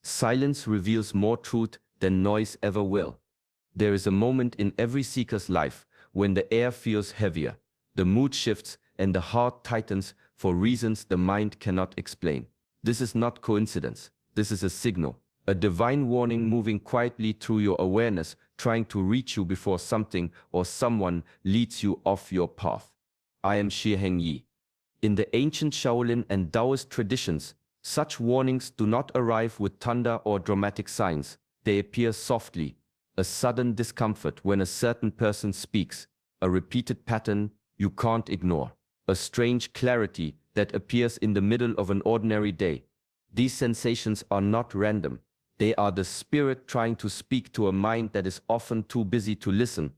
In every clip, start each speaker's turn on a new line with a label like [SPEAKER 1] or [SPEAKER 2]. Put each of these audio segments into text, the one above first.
[SPEAKER 1] Silence reveals more truth than noise ever will. There is a moment in every seeker's life when the air feels heavier, the mood shifts, and the heart tightens for reasons the mind cannot explain. This is not coincidence. This is a signal, a divine warning moving quietly through your awareness, trying to reach you before something or someone leads you off your path. I am Shiheng Yi. In the ancient Shaolin and Taoist traditions, such warnings do not arrive with thunder or dramatic signs. They appear softly, a sudden discomfort when a certain person speaks, a repeated pattern you can't ignore, a strange clarity that appears in the middle of an ordinary day. These sensations are not random. They are the spirit trying to speak to a mind that is often too busy to listen.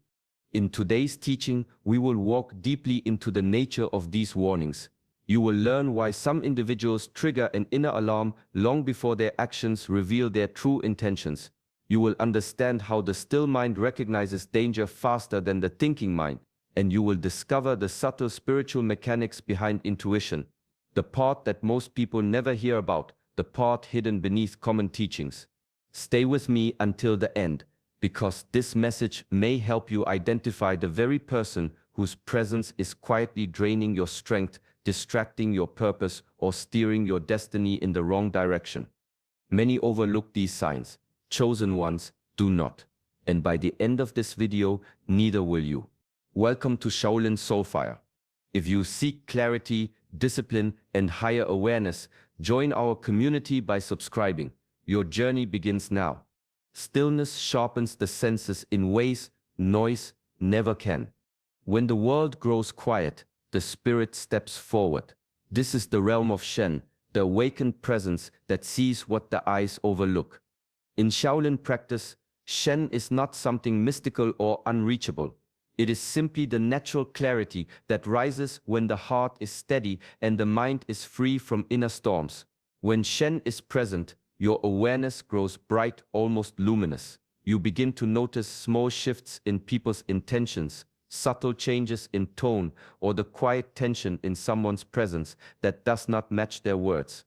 [SPEAKER 1] In today's teaching, we will walk deeply into the nature of these warnings. You will learn why some individuals trigger an inner alarm long before their actions reveal their true intentions. You will understand how the still mind recognizes danger faster than the thinking mind, and you will discover the subtle spiritual mechanics behind intuition, the part that most people never hear about, the part hidden beneath common teachings. Stay with me until the end, because this message may help you identify the very person whose presence is quietly draining your strength, distracting your purpose, or steering your destiny in the wrong direction. Many overlook these signs. Chosen ones do not. And by the end of this video, neither will you. Welcome to Shaolin Soulfire. If you seek clarity, discipline, and higher awareness, join our community by subscribing. Your journey begins now. Stillness sharpens the senses in ways noise never can. When the world grows quiet, the spirit steps forward. This is the realm of Shen, the awakened presence that sees what the eyes overlook. In Shaolin practice, Shen is not something mystical or unreachable. It is simply the natural clarity that rises when the heart is steady and the mind is free from inner storms. When Shen is present, your awareness grows bright, almost luminous. You begin to notice small shifts in people's intentions, subtle changes in tone, or the quiet tension in someone's presence that does not match their words.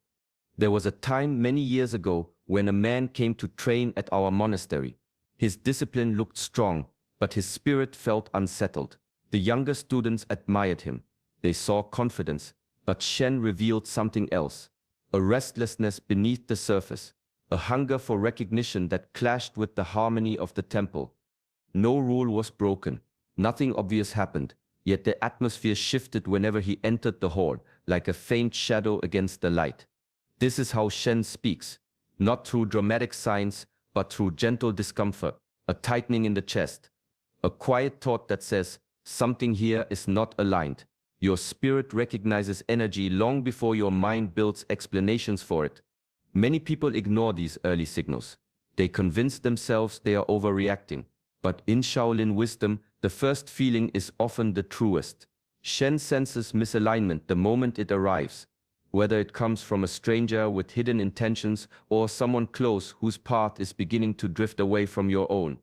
[SPEAKER 1] There was a time many years ago when a man came to train at our monastery. His discipline looked strong, but his spirit felt unsettled. The younger students admired him. They saw confidence, but Shen revealed something else. A restlessness beneath the surface, a hunger for recognition that clashed with the harmony of the temple. No rule was broken, nothing obvious happened, yet the atmosphere shifted whenever he entered the hall, like a faint shadow against the light. This is how Shen speaks, not through dramatic signs, but through gentle discomfort, a tightening in the chest, a quiet thought that says, something here is not aligned. Your spirit recognizes energy long before your mind builds explanations for it. Many people ignore these early signals. They convince themselves they are overreacting. But in Shaolin wisdom, the first feeling is often the truest. Shen senses misalignment the moment it arrives, whether it comes from a stranger with hidden intentions or someone close whose path is beginning to drift away from your own.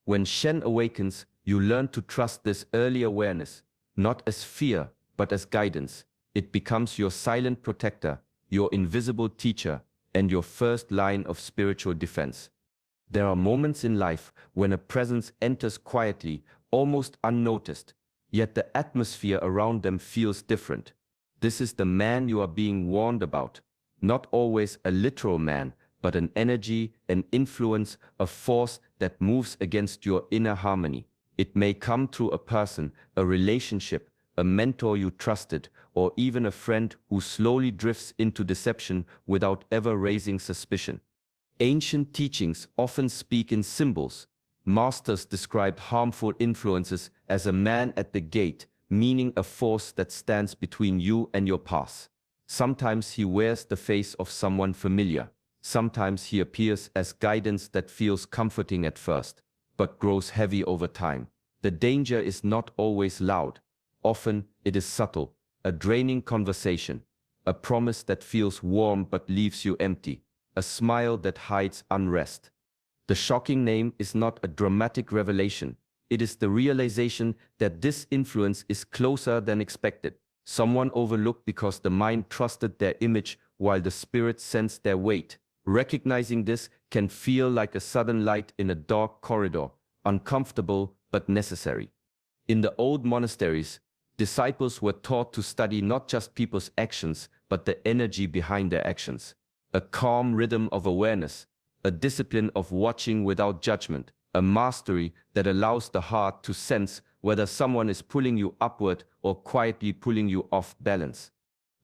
[SPEAKER 1] When Shen awakens, you learn to trust this early awareness, not as fear, but as guidance. It becomes your silent protector, your invisible teacher, and your first line of spiritual defense. There are moments in life when a presence enters quietly, almost unnoticed, yet the atmosphere around them feels different. This is the man you are being warned about. Not always a literal man, but an energy, an influence, a force that moves against your inner harmony. It may come through a person, a relationship, a mentor you trusted, or even a friend who slowly drifts into deception without ever raising suspicion. Ancient teachings often speak in symbols. Masters describe harmful influences as a man at the gate, meaning a force that stands between you and your path. Sometimes he wears the face of someone familiar. Sometimes he appears as guidance that feels comforting at first, but grows heavy over time. The danger is not always loud. Often it is subtle, a draining conversation, a promise that feels warm but leaves you empty, a smile that hides unrest. The shocking name is not a dramatic revelation. It is the realization that this influence is closer than expected. Someone overlooked because the mind trusted their image while the spirit sensed their weight. Recognizing this can feel like a sudden light in a dark corridor, uncomfortable but necessary. In the old monasteries, disciples were taught to study not just people's actions, but the energy behind their actions. A calm rhythm of awareness, a discipline of watching without judgment, a mastery that allows the heart to sense whether someone is pulling you upward or quietly pulling you off balance.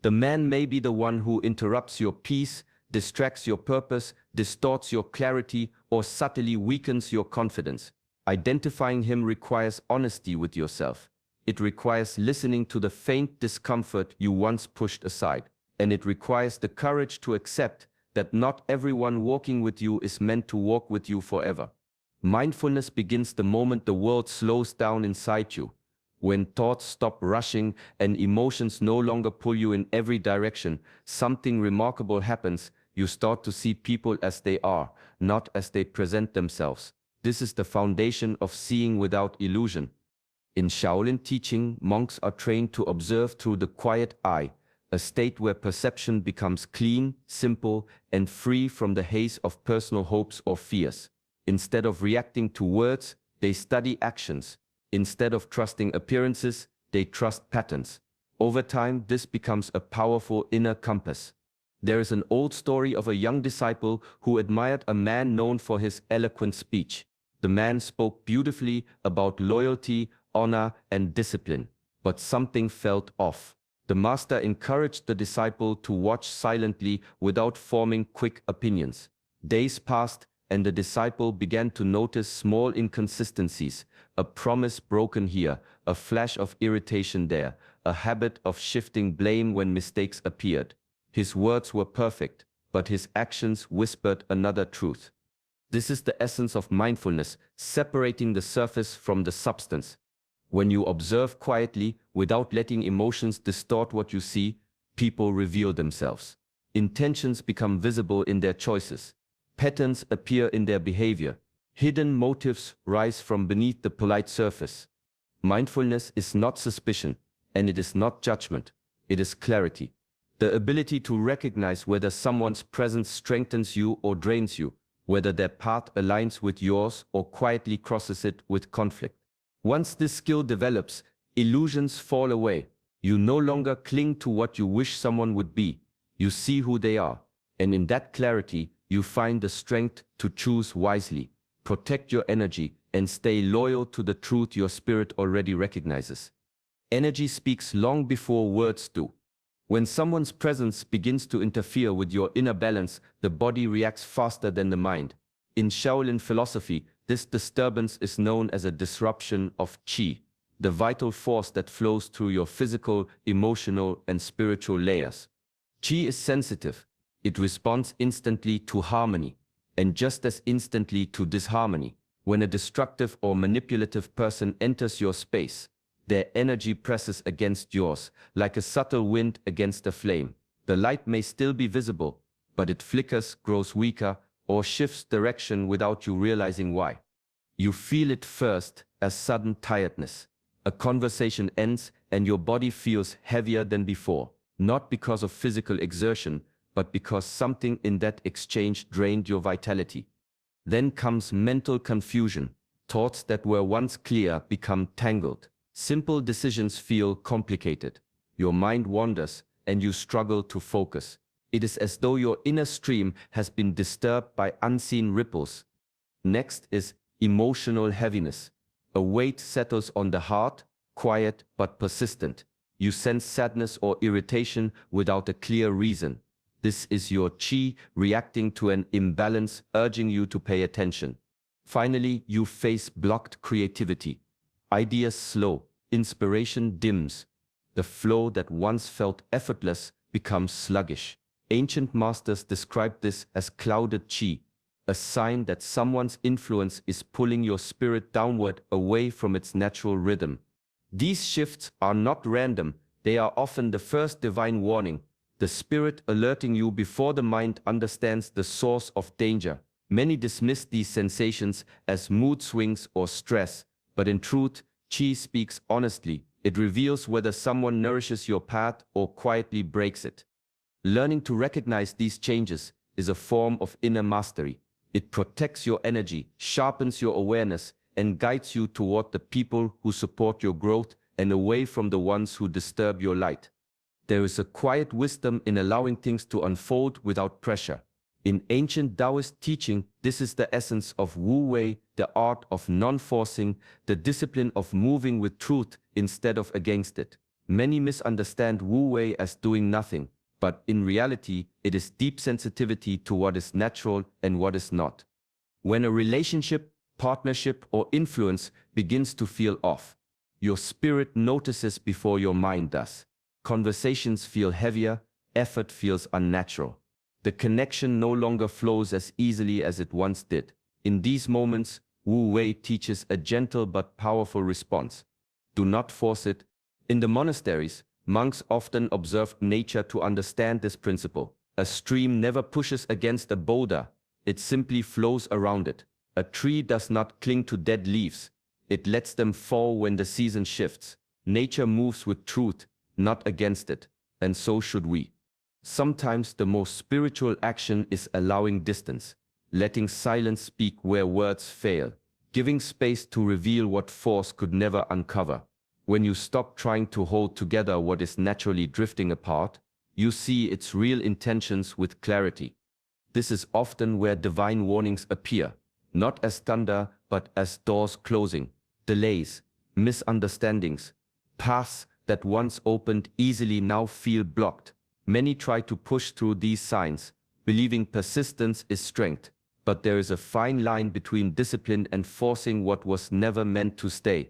[SPEAKER 1] The man may be the one who interrupts your peace, distracts your purpose, distorts your clarity, or subtly weakens your confidence. Identifying him requires honesty with yourself. It requires listening to the faint discomfort you once pushed aside. And it requires the courage to accept that not everyone walking with you is meant to walk with you forever. Mindfulness begins the moment the world slows down inside you. When thoughts stop rushing and emotions no longer pull you in every direction, something remarkable happens. You start to see people as they are, not as they present themselves. This is the foundation of seeing without illusion. In Shaolin teaching, monks are trained to observe through the quiet eye, a state where perception becomes clean, simple, and free from the haze of personal hopes or fears. Instead of reacting to words, they study actions. Instead of trusting appearances, they trust patterns. Over time, this becomes a powerful inner compass. There is an old story of a young disciple who admired a man known for his eloquent speech. The man spoke beautifully about loyalty, honor, and discipline, but something felt off. The master encouraged the disciple to watch silently without forming quick opinions. Days passed, and the disciple began to notice small inconsistencies, a promise broken here, a flash of irritation there, a habit of shifting blame when mistakes appeared. His words were perfect, but his actions whispered another truth. This is the essence of mindfulness, separating the surface from the substance. When you observe quietly, without letting emotions distort what you see, people reveal themselves. Intentions become visible in their choices. Patterns appear in their behavior. Hidden motives rise from beneath the polite surface. Mindfulness is not suspicion, and it is not judgment. It is clarity. The ability to recognize whether someone's presence strengthens you or drains you, whether their path aligns with yours or quietly crosses it with conflict. Once this skill develops, illusions fall away. You no longer cling to what you wish someone would be. You see who they are. And in that clarity, you find the strength to choose wisely, protect your energy, and stay loyal to the truth your spirit already recognizes. Energy speaks long before words do. When someone's presence begins to interfere with your inner balance, the body reacts faster than the mind. In Shaolin philosophy, this disturbance is known as a disruption of qi, the vital force that flows through your physical, emotional, and spiritual layers. Qi is sensitive. It responds instantly to harmony, and just as instantly to disharmony. When a destructive or manipulative person enters your space, their energy presses against yours, like a subtle wind against a flame. The light may still be visible, but it flickers, grows weaker, or shifts direction without you realizing why. You feel it first as sudden tiredness. A conversation ends and your body feels heavier than before, not because of physical exertion, but because something in that exchange drained your vitality. Then comes mental confusion. Thoughts that were once clear become tangled. Simple decisions feel complicated. Your mind wanders and you struggle to focus. It is as though your inner stream has been disturbed by unseen ripples. Next is emotional heaviness. A weight settles on the heart, quiet but persistent. You sense sadness or irritation without a clear reason. This is your qi reacting to an imbalance, urging you to pay attention. Finally, you face blocked creativity. Ideas slow, inspiration dims. The flow that once felt effortless becomes sluggish. Ancient masters described this as clouded qi, a sign that someone's influence is pulling your spirit downward away from its natural rhythm. These shifts are not random, they are often the first divine warning, the spirit alerting you before the mind understands the source of danger. Many dismiss these sensations as mood swings or stress, but in truth, qi speaks honestly. It reveals whether someone nourishes your path or quietly breaks it. Learning to recognize these changes is a form of inner mastery. It protects your energy, sharpens your awareness, and guides you toward the people who support your growth and away from the ones who disturb your light. There is a quiet wisdom in allowing things to unfold without pressure. In ancient Taoist teaching, this is the essence of Wu Wei, the art of non-forcing, the discipline of moving with truth instead of against it. Many misunderstand Wu Wei as doing nothing, but in reality, it is deep sensitivity to what is natural and what is not. When a relationship, partnership, or influence begins to feel off, your spirit notices before your mind does. Conversations feel heavier, effort feels unnatural. The connection no longer flows as easily as it once did. In these moments, Wu Wei teaches a gentle but powerful response. Do not force it. In the monasteries, monks often observed nature to understand this principle. A stream never pushes against a boulder, it simply flows around it. A tree does not cling to dead leaves, it lets them fall when the season shifts. Nature moves with truth, not against it, and so should we. Sometimes the most spiritual action is allowing distance, letting silence speak where words fail, giving space to reveal what force could never uncover. When you stop trying to hold together what is naturally drifting apart, you see its real intentions with clarity. This is often where divine warnings appear, not as thunder but as doors closing, delays, misunderstandings, paths that once opened easily now feel blocked. Many try to push through these signs, believing persistence is strength, but there is a fine line between discipline and forcing what was never meant to stay.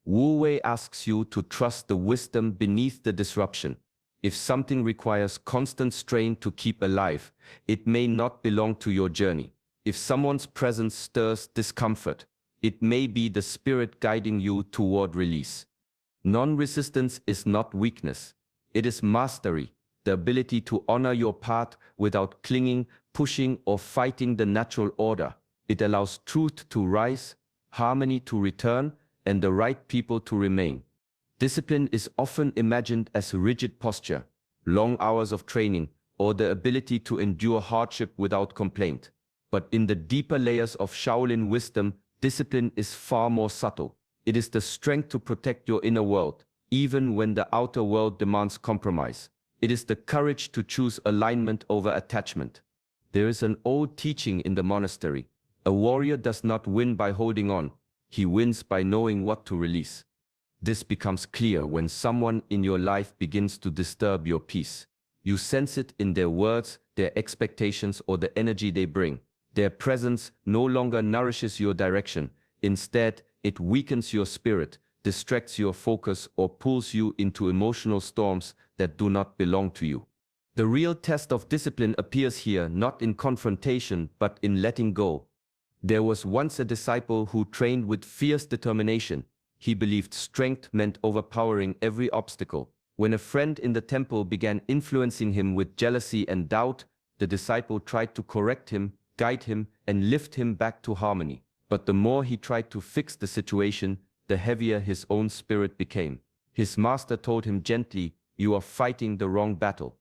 [SPEAKER 1] Wu Wei asks you to trust the wisdom beneath the disruption. If something requires constant strain to keep alive, it may not belong to your journey. If someone's presence stirs discomfort, it may be the spirit guiding you toward release. Non-resistance is not weakness, it is mastery. The ability to honor your path without clinging, pushing, or fighting the natural order. It allows truth to rise, harmony to return, and the right people to remain. Discipline is often imagined as a rigid posture, long hours of training, or the ability to endure hardship without complaint. But in the deeper layers of Shaolin wisdom, discipline is far more subtle. It is the strength to protect your inner world, even when the outer world demands compromise. It is the courage to choose alignment over attachment. There is an old teaching in the monastery. A warrior does not win by holding on. He wins by knowing what to release. This becomes clear when someone in your life begins to disturb your peace. You sense it in their words, their expectations, or the energy they bring. Their presence no longer nourishes your direction. Instead, it weakens your spirit, distracts your focus, or pulls you into emotional storms that do not belong to you. The real test of discipline appears here, not in confrontation, but in letting go. There was once a disciple who trained with fierce determination. He believed strength meant overpowering every obstacle. When a friend in the temple began influencing him with jealousy and doubt, the disciple tried to correct him, guide him, and lift him back to harmony. But the more he tried to fix the situation, the heavier his own spirit became. His master told him gently, "You are fighting the wrong battle."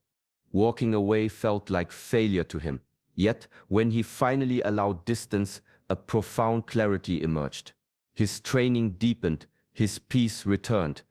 [SPEAKER 1] Walking away felt like failure to him. Yet, when he finally allowed distance, a profound clarity emerged. His training deepened, his peace returned,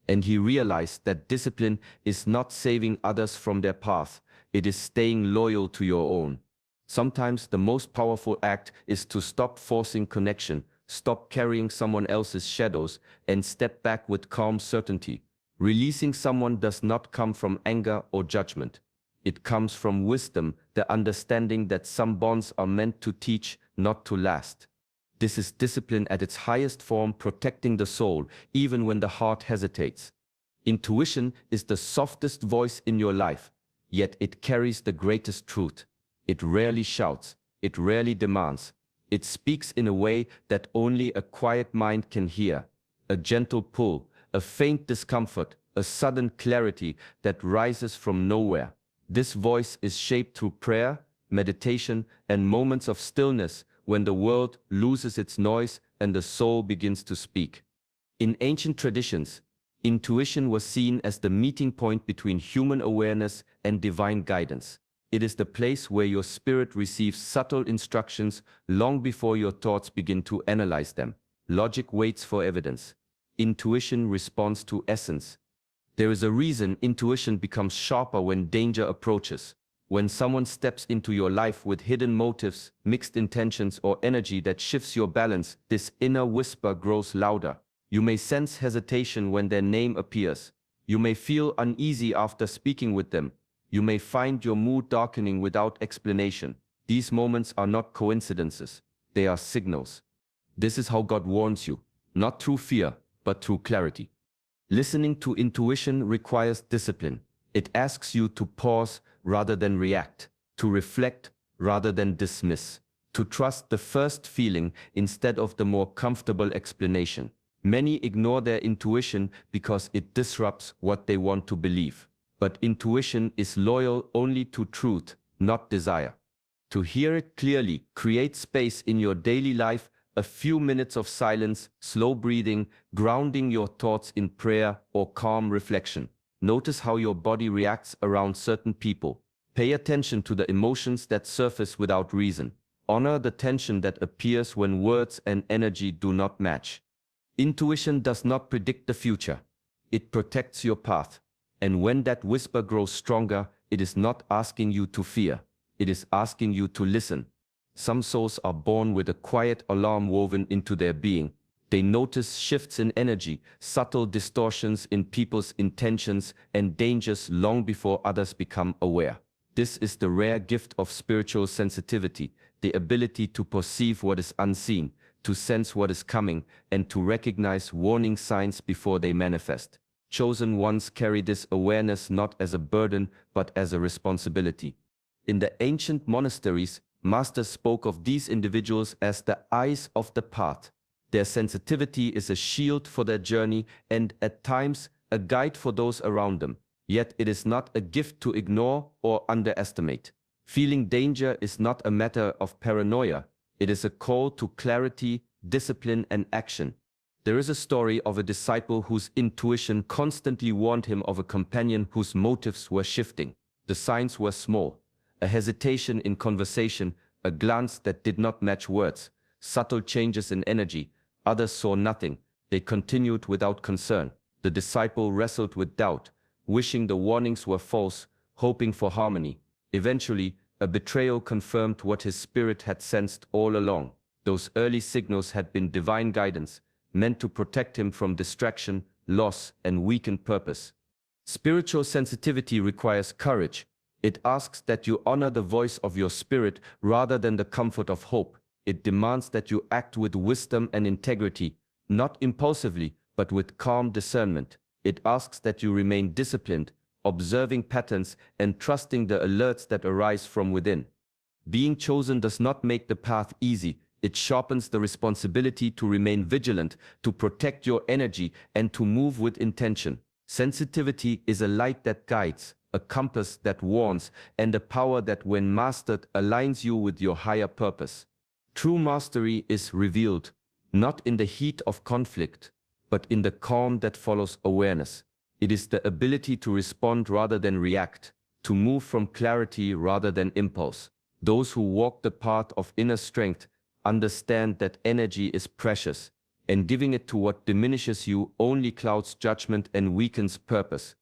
[SPEAKER 1] and he realized that discipline is not saving others from their path, it is staying loyal to your own. Sometimes the most powerful act is to stop forcing connection, stop carrying someone else's shadows, and step back with calm certainty. Releasing someone does not come from anger or judgment. It comes from wisdom, the understanding that some bonds are meant to teach, not to last. This is discipline at its highest form, protecting the soul, even when the heart hesitates. Intuition is the softest voice in your life, yet it carries the greatest truth. It rarely shouts, it rarely demands. It speaks in a way that only a quiet mind can hear. A gentle pull, a faint discomfort, a sudden clarity that rises from nowhere. This voice is shaped through prayer, meditation, and moments of stillness when the world loses its noise and the soul begins to speak. In ancient traditions, intuition was seen as the meeting point between human awareness and divine guidance. It is the place where your spirit receives subtle instructions long before your thoughts begin to analyze them. Logic waits for evidence. Intuition responds to essence. There is a reason intuition becomes sharper when danger approaches. When someone steps into your life with hidden motives, mixed intentions, or energy that shifts your balance, this inner whisper grows louder. You may sense hesitation when their name appears. You may feel uneasy after speaking with them. You may find your mood darkening without explanation. These moments are not coincidences. They are signals. This is how God warns you, not through fear, but through clarity. Listening to intuition requires discipline. It asks you to pause rather than react, to reflect rather than dismiss, to trust the first feeling instead of the more comfortable explanation. Many ignore their intuition because it disrupts what they want to believe. But intuition is loyal only to truth, not desire. To hear it clearly, create space in your daily life, a few minutes of silence, slow breathing, grounding your thoughts in prayer or calm reflection. Notice how your body reacts around certain people. Pay attention to the emotions that surface without reason. Honor the tension that appears when words and energy do not match. Intuition does not predict the future. It protects your path. And when that whisper grows stronger, it is not asking you to fear. It is asking you to listen. Some souls are born with a quiet alarm woven into their being. They notice shifts in energy, subtle distortions in people's intentions, and dangers long before others become aware. This is the rare gift of spiritual sensitivity, the ability to perceive what is unseen, to sense what is coming, and to recognize warning signs before they manifest. Chosen ones carry this awareness not as a burden, but as a responsibility. In the ancient monasteries, masters spoke of these individuals as the eyes of the path. Their sensitivity is a shield for their journey and, at times, a guide for those around them. Yet it is not a gift to ignore or underestimate. Feeling danger is not a matter of paranoia. It is a call to clarity, discipline, and action. There is a story of a disciple whose intuition constantly warned him of a companion whose motives were shifting. The signs were small: a hesitation in conversation, a glance that did not match words, subtle changes in energy. Others saw nothing. They continued without concern. The disciple wrestled with doubt, wishing the warnings were false, hoping for harmony. Eventually, a betrayal confirmed what his spirit had sensed all along. Those early signals had been divine guidance, meant to protect him from distraction, loss, and weakened purpose. Spiritual sensitivity requires courage. It asks that you honor the voice of your spirit rather than the comfort of hope. It demands that you act with wisdom and integrity, not impulsively, but with calm discernment. It asks that you remain disciplined, observing patterns and trusting the alerts that arise from within. Being chosen does not make the path easy. It sharpens the responsibility to remain vigilant, to protect your energy, and to move with intention. Sensitivity is a light that guides, a compass that warns, and a power that, when mastered, aligns you with your higher purpose. True mastery is revealed, not in the heat of conflict, but in the calm that follows awareness. It is the ability to respond rather than react, to move from clarity rather than impulse. Those who walk the path of inner strength understand that energy is precious, and giving it to what diminishes you only clouds judgment and weakens purpose.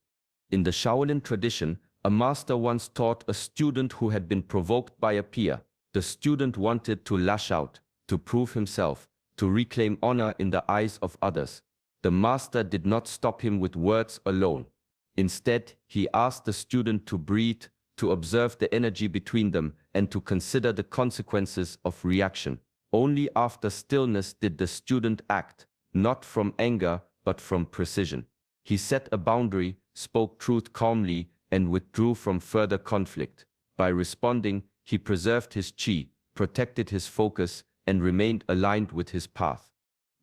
[SPEAKER 1] In the Shaolin tradition, a master once taught a student who had been provoked by a peer. The student wanted to lash out, to prove himself, to reclaim honor in the eyes of others. The master did not stop him with words alone. Instead, he asked the student to breathe, to observe the energy between them, and to consider the consequences of reaction. Only after stillness did the student act, not from anger, but from precision. He set a boundary, spoke truth calmly, and withdrew from further conflict. By responding, he preserved his chi, protected his focus, and remained aligned with his path.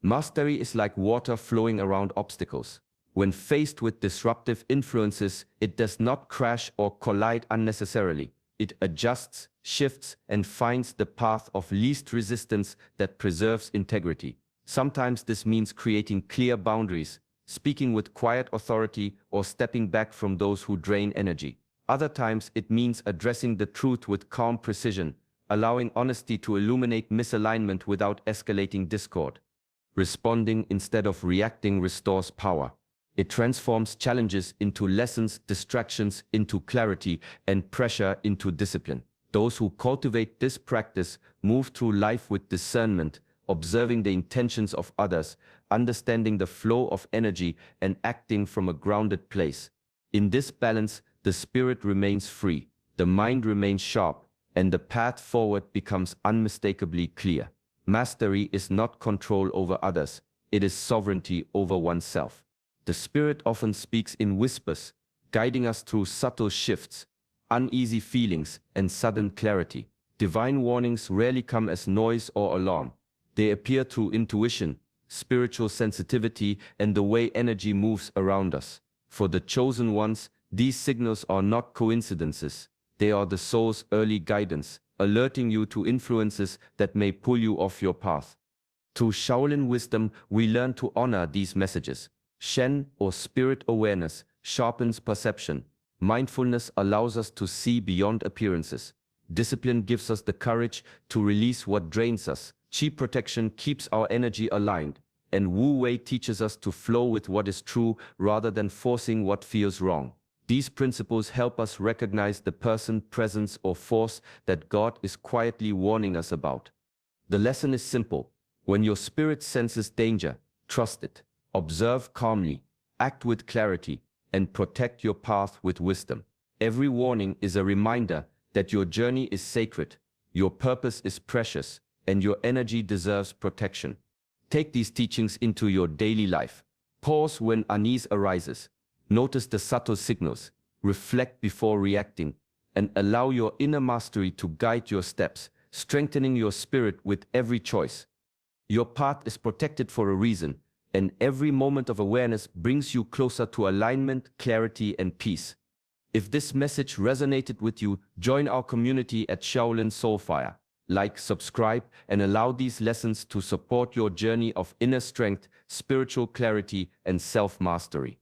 [SPEAKER 1] Mastery is like water flowing around obstacles. When faced with disruptive influences, it does not crash or collide unnecessarily. It adjusts, shifts, and finds the path of least resistance that preserves integrity. Sometimes this means creating clear boundaries, speaking with quiet authority, or stepping back from those who drain energy. Other times it means addressing the truth with calm precision, allowing honesty to illuminate misalignment without escalating discord. Responding instead of reacting restores power. It transforms challenges into lessons, distractions into clarity, and pressure into discipline. Those who cultivate this practice move through life with discernment, observing the intentions of others, understanding the flow of energy, and acting from a grounded place. In this balance, the spirit remains free, the mind remains sharp, and the path forward becomes unmistakably clear. Mastery is not control over others, it is sovereignty over oneself. The spirit often speaks in whispers, guiding us through subtle shifts, uneasy feelings, and sudden clarity. Divine warnings rarely come as noise or alarm. They appear through intuition, spiritual sensitivity, and the way energy moves around us. For the chosen ones, these signals are not coincidences. They are the soul's early guidance, alerting you to influences that may pull you off your path. Through Shaolin wisdom, we learn to honor these messages. Shen, or spirit awareness, sharpens perception. Mindfulness allows us to see beyond appearances. Discipline gives us the courage to release what drains us. Chi protection keeps our energy aligned. And Wu Wei teaches us to flow with what is true rather than forcing what feels wrong. These principles help us recognize the person, presence, or force that God is quietly warning us about. The lesson is simple. When your spirit senses danger, trust it. Observe calmly, act with clarity, and protect your path with wisdom. Every warning is a reminder that your journey is sacred, your purpose is precious, and your energy deserves protection. Take these teachings into your daily life. Pause when unease arises. Notice the subtle signals, reflect before reacting, and allow your inner mastery to guide your steps, strengthening your spirit with every choice. Your path is protected for a reason, and every moment of awareness brings you closer to alignment, clarity, and peace. If this message resonated with you, join our community at Shaolin Soulfire. Like, subscribe, and allow these lessons to support your journey of inner strength, spiritual clarity, and self-mastery.